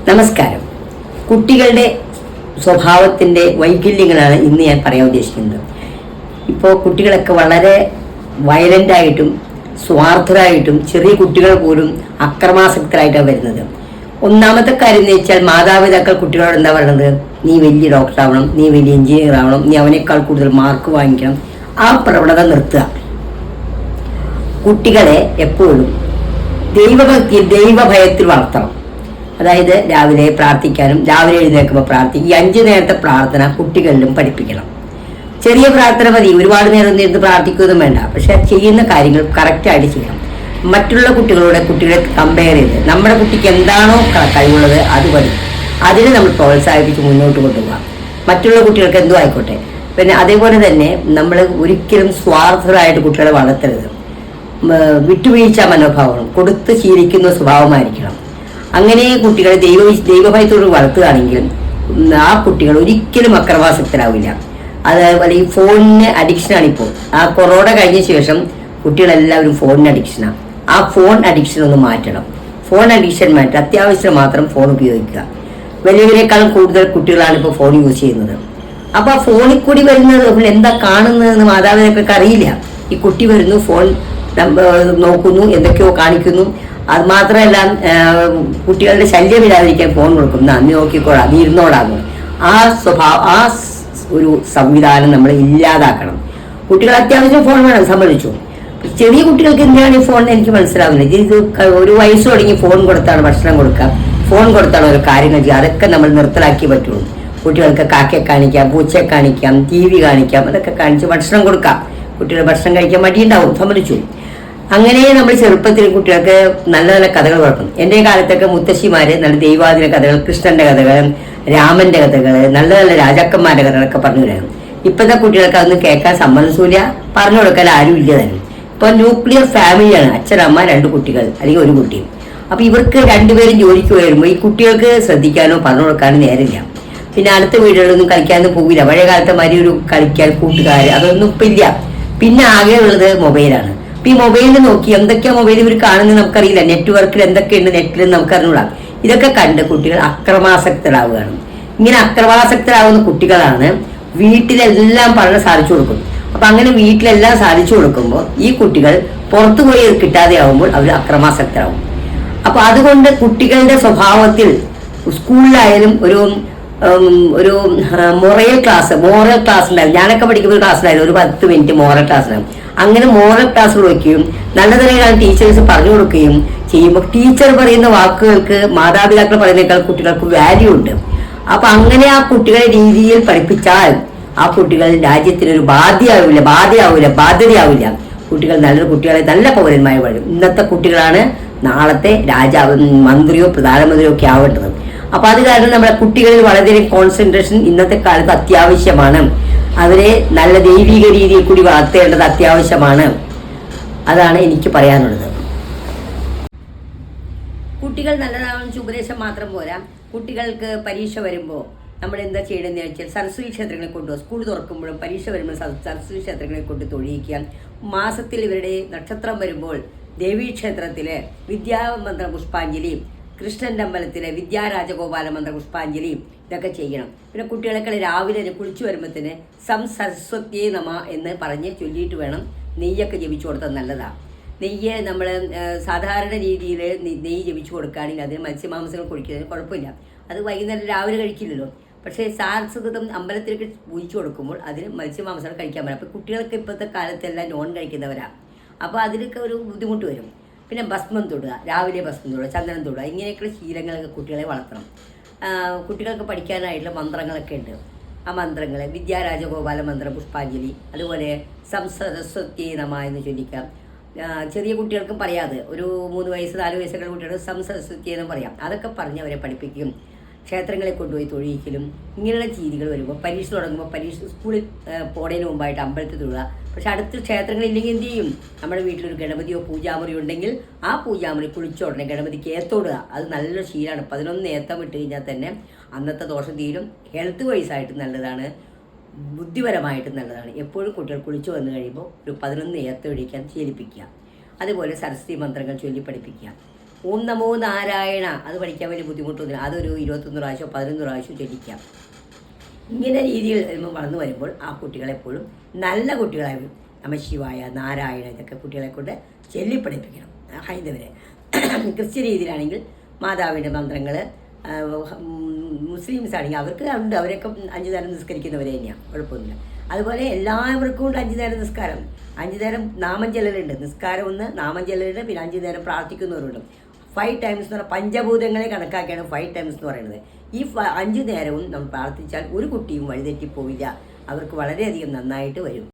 നമസ്കാരം. കുട്ടികളുടെ സ്വഭാവത്തിൻ്റെ വൈകല്യങ്ങളാണ് ഇന്ന് ഞാൻ പറയാൻ ഉദ്ദേശിക്കുന്നത്. ഇപ്പോൾ കുട്ടികളൊക്കെ വളരെ വയലൻ്റായിട്ടും സ്വാർത്ഥരായിട്ടും ചെറിയ കുട്ടികൾ പോലും അക്രമാസക്തരായിട്ടാണ് വരുന്നത്. ഒന്നാമത്തെ കാര്യം എന്ന് വെച്ചാൽ മാതാപിതാക്കൾ കുട്ടികളോട് എന്താ പറയുന്നത്? നീ വലിയ ഡോക്ടറാവണം, നീ വലിയ എഞ്ചിനീയർ ആവണം, നീ അവനേക്കാൾ കൂടുതൽ മാർക്ക് വാങ്ങിക്കണം. ആ പ്രവണത നിർത്തുക. കുട്ടികളെ എപ്പോഴും ദൈവഭക്തിയിൽ ദൈവഭയത്തിൽ വളർത്തണം. അതായത് രാവിലെ പ്രാർത്ഥിക്കാനും രാവിലെ എഴുന്നേൽക്കുമ്പോൾ പ്രാർത്ഥിക്കും. ഈ 5 നേരത്തെ പ്രാർത്ഥന കുട്ടികളിലും പഠിപ്പിക്കണം. ചെറിയ പ്രാർത്ഥന മതി, ഒരുപാട് നേരം ഇരുന്ന് പ്രാർത്ഥിക്കുകയൊന്നും വേണ്ട. പക്ഷെ ചെയ്യുന്ന കാര്യങ്ങൾ കറക്റ്റായിട്ട് ചെയ്യണം. മറ്റുള്ള കുട്ടികളെ കമ്പയർ ചെയ്ത് നമ്മുടെ കുട്ടിക്ക് എന്താണോ കഴിവുള്ളത് അത് മതി, അതിനെ നമ്മൾ പ്രോത്സാഹിപ്പിച്ച് മുന്നോട്ട് കൊണ്ടുപോകാം. മറ്റുള്ള കുട്ടികൾക്ക് എന്തോ ആയിക്കോട്ടെ. പിന്നെ അതേപോലെ തന്നെ നമ്മൾ ഒരിക്കലും സ്വാർത്ഥരായിട്ട് കുട്ടികളെ വളർത്തരുത്. വിട്ടുവീഴ്ച മനോഭാവം, കൊടുത്ത് ശീലിക്കുന്ന സ്വഭാവമായിരിക്കണം. അങ്ങനെ കുട്ടികളെ ദൈവഭയത്തോട് വളർത്തുകയാണെങ്കിൽ ആ കുട്ടികൾ ഒരിക്കലും അക്രമാസക്തരാവില്ല. അതേപോലെ ഈ ഫോണിന് അഡിക്ഷനാണ്. ഇപ്പോൾ ആ കൊറോണ കഴിഞ്ഞ ശേഷം കുട്ടികളെല്ലാവരും ഫോണിന് അഡിക്ഷനാണ്. ആ ഫോൺ അഡിക്ഷൻ ഒന്ന് മാറ്റണം. ഫോൺ അഡിക്ഷൻ മാറ്റി അത്യാവശ്യം മാത്രം ഫോൺ ഉപയോഗിക്കുക. വലിയവരെക്കാളും കൂടുതൽ കുട്ടികളാണ് ഇപ്പോൾ ഫോൺ യൂസ് ചെയ്യുന്നത്. അപ്പോൾ ആ ഫോണിൽ കൂടി വരുന്നത് എന്താ കാണുന്നതെന്ന് മാതാപിതാക്കൾക്ക് അറിയില്ല. ഈ കുട്ടി വരുന്നു, ഫോൺ നോക്കുന്നു, എന്തൊക്കെയോ കാണിക്കുന്നു. അത് മാത്രമല്ല, കുട്ടികളുടെ ശല്യമില്ലാതിരിക്കാൻ ഫോൺ കൊടുക്കുന്നു. നീ നോക്കിക്കോളാം, നീ ഇരുന്നോളാകും. ആ ഒരു സംവിധാനം നമ്മൾ ഇല്ലാതാക്കണം. കുട്ടികൾ അത്യാവശ്യം ഫോൺ വേണം, സമ്മതിച്ചു. ചെറിയ കുട്ടികൾക്ക് എന്തിനാണ് ഈ ഫോൺ എനിക്ക് മനസ്സിലാവില്ല. ഇത് ഒരു വയസ്സ് തുടങ്ങി ഫോൺ കൊടുത്താണ് ഭക്ഷണം കൊടുക്കുക, ഫോൺ കൊടുത്താണ് ഓരോ കാര്യങ്ങൾ ചെയ്യുക. അതൊക്കെ നമ്മൾ നിർത്തലാക്കിയേ പറ്റുള്ളൂ. കുട്ടികൾക്ക് കാക്കയെ കാണിക്കാം, പൂച്ചയെ കാണിക്കാം, TV കാണിക്കാം, അതൊക്കെ കാണിച്ച് ഭക്ഷണം കൊടുക്കാം. കുട്ടികൾ ഭക്ഷണം കഴിക്കാൻ മടിയുണ്ടാവും, സമ്മതിച്ചു. അങ്ങനെ നമ്മൾ ചെറുപ്പത്തിൽ കുട്ടികൾക്ക് നല്ല നല്ല കഥകൾ വളർത്തും. എൻ്റെ കാലത്തൊക്കെ മുത്തശ്ശിമാര് നല്ല ദൈവാദിന കഥകൾ, കൃഷ്ണന്റെ കഥകൾ, രാമന്റെ കഥകൾ, നല്ല നല്ല രാജാക്കന്മാരുടെ കഥകളൊക്കെ പറഞ്ഞു തരാം. ഇപ്പോഴത്തെ കുട്ടികൾക്ക് അതൊന്നും കേൾക്കാൻ സമ്മതമില്ല, പറഞ്ഞു കൊടുക്കാൻ ആരും ഇല്ല തന്നെ. ഇപ്പൊ ന്യൂക്ലിയർ ഫാമിലിയാണ്, അച്ഛനമ്മ 2 കുട്ടികൾ അല്ലെങ്കിൽ 1 കുട്ടി. അപ്പൊ ഇവർക്ക് 2 പേരും ജോലിക്ക് വരുമ്പോൾ ഈ കുട്ടികൾക്ക് ശ്രദ്ധിക്കാനോ പറഞ്ഞു കൊടുക്കാനോ നേരില്ല. പിന്നെ അടുത്ത വീടുകളിലൊന്നും കളിക്കാനൊന്നും പോവില്ല. പഴയ കാലത്തെ മാതിരി ഒരു കളിക്കാൻ കൂട്ടുകാർ അതൊന്നും ഇപ്പം ഇല്ല. പിന്നെ ആകെ ഉള്ളത് മൊബൈലാണ്. ഇപ്പൊ ഈ മൊബൈലിൽ നോക്കി എന്തൊക്കെയാ മൊബൈൽ ഇവർ കാണുന്നത് നമുക്കറിയില്ല. നെറ്റ്വർക്കിൽ എന്തൊക്കെയുണ്ട് നെറ്റിൽ നമുക്ക് അറിഞ്ഞൂടാ. ഇതൊക്കെ കണ്ട് കുട്ടികൾ അക്രമാസക്തരാവുകയാണ്. ഇങ്ങനെ അക്രമാസക്തരാകുന്ന കുട്ടികളാണ് വീട്ടിലെല്ലാം പഠനം സാധിച്ചു കൊടുക്കും. അപ്പൊ അങ്ങനെ വീട്ടിലെല്ലാം സാധിച്ചു കൊടുക്കുമ്പോൾ ഈ കുട്ടികൾ പുറത്തു പോയി കിട്ടാതെ ആവുമ്പോൾ അവർ അക്രമാസക്തരാകും. അപ്പൊ അതുകൊണ്ട് കുട്ടികളുടെ സ്വഭാവത്തിൽ സ്കൂളിലായാലും ഒരു മോറൽ ക്ലാസ് ഉണ്ടായിരുന്നു. ഞാനൊക്കെ പഠിക്കുന്ന ഒരു ക്ലാസ് ഉണ്ടായിരുന്നു, ഒരു 10 മിനിറ്റ് മോറൽ ക്ലാസ് ഉണ്ടായിരുന്നു. അങ്ങനെ മോറൽ ക്ലാസ് വയ്ക്കുകയും നല്ല നിലയിലാണ് ടീച്ചേഴ്സ് പറഞ്ഞു കൊടുക്കുകയും ചെയ്യുമ്പോൾ ടീച്ചർ പറയുന്ന വാക്കുകൾക്ക് മാതാപിതാക്കൾ പറയുന്നേക്കാൾ കുട്ടികൾക്ക് വാല്യൂ ഉണ്ട്. അപ്പൊ അങ്ങനെ ആ കുട്ടികളെ രീതിയിൽ പഠിപ്പിച്ചാൽ ആ കുട്ടികൾ രാജ്യത്തിനൊരു ബാധ്യതയാവില്ല. കുട്ടികൾ നല്ലൊരു കുട്ടികളെ നല്ല പൗരന്മാരെ വരും. ഇന്നത്തെ കുട്ടികളാണ് നാളത്തെ രാജാവ്, മന്ത്രിയോ പ്രധാനമന്ത്രിയോ ഒക്കെ ആവേണ്ടത്. അപ്പൊ അത് കാരണം നമ്മുടെ കുട്ടികളിൽ വളരെയധികം കോൺസെൻട്രേഷൻ ഇന്നത്തെ കാലത്ത് അത്യാവശ്യമാണ്. അവരെ നല്ല ദൈവിക രീതിയിൽ കൂടി വളർത്തേണ്ടത് അത്യാവശ്യമാണ്. അതാണ് എനിക്ക് പറയാനുള്ളത്. കുട്ടികൾ നല്ലതാണെന്ന് ഉപദേശം മാത്രം പോരാ. കുട്ടികൾക്ക് പരീക്ഷ വരുമ്പോൾ നമ്മൾ എന്താ ചെയ്യണമെന്ന് വെച്ചാൽ സരസ്വതി ക്ഷേത്രങ്ങളിൽ കൊണ്ടുപോകുക. സ്കൂൾ തുറക്കുമ്പോഴും പരീക്ഷ വരുമ്പോൾ സരസ്വതി ക്ഷേത്രങ്ങളിൽ കൊണ്ട് തൊഴിയിക്കുക. മാസത്തിൽ ഇവരുടെ നക്ഷത്രം വരുമ്പോൾ ദേവീക്ഷേത്രത്തിലെ വിദ്യാമന്ത്ര പുഷ്പാഞ്ജലി, കൃഷ്ണന്റെ അമ്പലത്തിലെ വിദ്യാരാജഗോപാല മന്ത്ര പുഷ്പാഞ്ജലി, ഇതൊക്കെ ചെയ്യണം. പിന്നെ കുട്ടികളൊക്കെ രാവിലെ കുളിച്ചു വരുമ്പോഴത്തേന് സരസ്വതിയെ നമ എന്ന് പറഞ്ഞ് ചൊല്ലിയിട്ട് വേണം നെയ്യൊക്കെ ജപിച്ചു കൊടുത്താൽ നല്ലതാണ്. നെയ്യ് നമ്മൾ സാധാരണ രീതിയിൽ നെയ്യ് ജപിച്ചു കൊടുക്കുകയാണെങ്കിൽ അതിന് മത്സ്യമാംസങ്ങൾ കുടിക്കുന്നതിന് കുഴപ്പമില്ല. അത് വൈകുന്നേരം രാവിലെ കഴിക്കില്ലല്ലോ. പക്ഷേ സാംസ്കൃതം അമ്പലത്തിലേക്ക് പൂജിച്ചു കൊടുക്കുമ്പോൾ അതിന് മത്സ്യമാംസങ്ങൾ കഴിക്കാൻ പറ്റും. അപ്പോൾ കുട്ടികൾക്ക് ഇപ്പോഴത്തെ കാലത്തെല്ലാം നോൺ കഴിക്കുന്നവരാണ്. അപ്പോൾ അതിലൊക്കെ ഒരു ബുദ്ധിമുട്ട് വരും. പിന്നെ ഭസ്മം തൊടുക, രാവിലെ ഭസ്മം തൊടുക, ചന്ദനം തൊടുക, ഇങ്ങനെയൊക്കെയുള്ള ശീലങ്ങളൊക്കെ കുട്ടികളെ വളർത്തണം. കുട്ടികൾക്ക് പഠിക്കാനായിട്ടുള്ള മന്ത്രങ്ങളൊക്കെ ഉണ്ട്. ആ മന്ത്രങ്ങൾ വിദ്യാരാജഗോപാല മന്ത്ര പുഷ്പാഞ്ജലി, അതുപോലെ സംസരസ്വതി നമ എന്ന് ചൊല്ലിക്കാം. ചെറിയ കുട്ടികൾക്കും പറയാതെ ഒരു 3 വയസ്സ് 4 വയസ്സൊക്കെ കുട്ടികൾക്ക് സംസരസ്വതി എന്ന് പറയാം. അതൊക്കെ പറഞ്ഞ് അവരെ പഠിപ്പിക്കും. ക്ഷേത്രങ്ങളിൽ കൊണ്ടുപോയി തൊഴിയിക്കലും ഇങ്ങനെയുള്ള രീതികൾ വരുമ്പോൾ പരീക്ഷ തുടങ്ങുമ്പോൾ സ്കൂളിൽ പോണതിന് മുമ്പായിട്ട് അമ്പലത്തിൽ തൊഴുക. പക്ഷെ അടുത്ത് ക്ഷേത്രങ്ങളില്ലെങ്കിൽ എന്ത് ചെയ്യും? നമ്മുടെ വീട്ടിലൊരു ഗണപതിയോ പൂജാമുറി ഉണ്ടെങ്കിൽ ആ പൂജാമുറി കുളിച്ചോടനെ ഗണപതിക്ക് ഏത്തോടുക. അത് നല്ലൊരു ശീലമാണ്. 11 ഏത്തം ഇട്ട് കഴിഞ്ഞാൽ തന്നെ അന്നത്തെ ദോഷം തീരും. ഹെൽത്ത് വൈസായിട്ട് നല്ലതാണ്, ബുദ്ധിപരമായിട്ടും നല്ലതാണ്. എപ്പോഴും കുട്ടികൾ കുളിച്ചു വന്നു കഴിയുമ്പോൾ ഒരു 11 ഏത്തം ഇടിക്കാൻ ശീലിപ്പിക്കുക. അതുപോലെ സരസ്വതി മന്ത്രങ്ങൾ ചൊല്ലി പഠിപ്പിക്കുക. ഓം നമോ നാരായണ അത് പഠിക്കാൻ വലിയ ബുദ്ധിമുട്ടൊന്നുമില്ല. അതൊരു 21 പ്രാവശ്യം 11 പ്രാവശ്യം ചൊല്ലിക്കാം. ഇങ്ങനെ രീതിയിൽ വളർന്നു വരുമ്പോൾ ആ കുട്ടികളെപ്പോഴും നല്ല കുട്ടികളായി വരും. നമഃശിവായ, നാരായണ ഇതൊക്കെ കുട്ടികളെ കൊണ്ട് ചൊല്ലിപ്പഠിപ്പിക്കണം. ഹൈന്ദവരെ ക്രിസ്ത്യൻ രീതിയിലാണെങ്കിൽ മാതാവിൻ്റെ മന്ത്രങ്ങൾ, മുസ്ലിംസ് ആണെങ്കിൽ അവർക്ക് ഉണ്ട്, അവരൊക്കെ 5 നേരം നിസ്കരിക്കുന്നവരെ തന്നെയാണ്, കുഴപ്പമൊന്നുമില്ല. അതുപോലെ എല്ലാവർക്കും ഉണ്ട് 5 നേരം നിസ്കാരം. 5 നേരം നാമം ചെല്ലലുണ്ട്. നിസ്കാരം ഒന്ന്, നാമം ചെല്ലലുണ്ട്, പിന്നെ 5 നേരം പ്രാർത്ഥിക്കുന്നവരുണ്ട്. 5 ടൈംസ് എന്ന് പറഞ്ഞാൽ പഞ്ചഭൂതങ്ങളെ കണക്കാക്കിയാണ് 5 ടൈംസ് എന്ന് പറയുന്നത്. ഈ 5 നേരവും നമ്മൾ പ്രാർത്ഥിച്ചാൽ ഒരു കുട്ടിയും വഴിതെറ്റിപ്പോവില്ല. അവർക്ക് വളരെയധികം നന്നായിട്ട് വരും.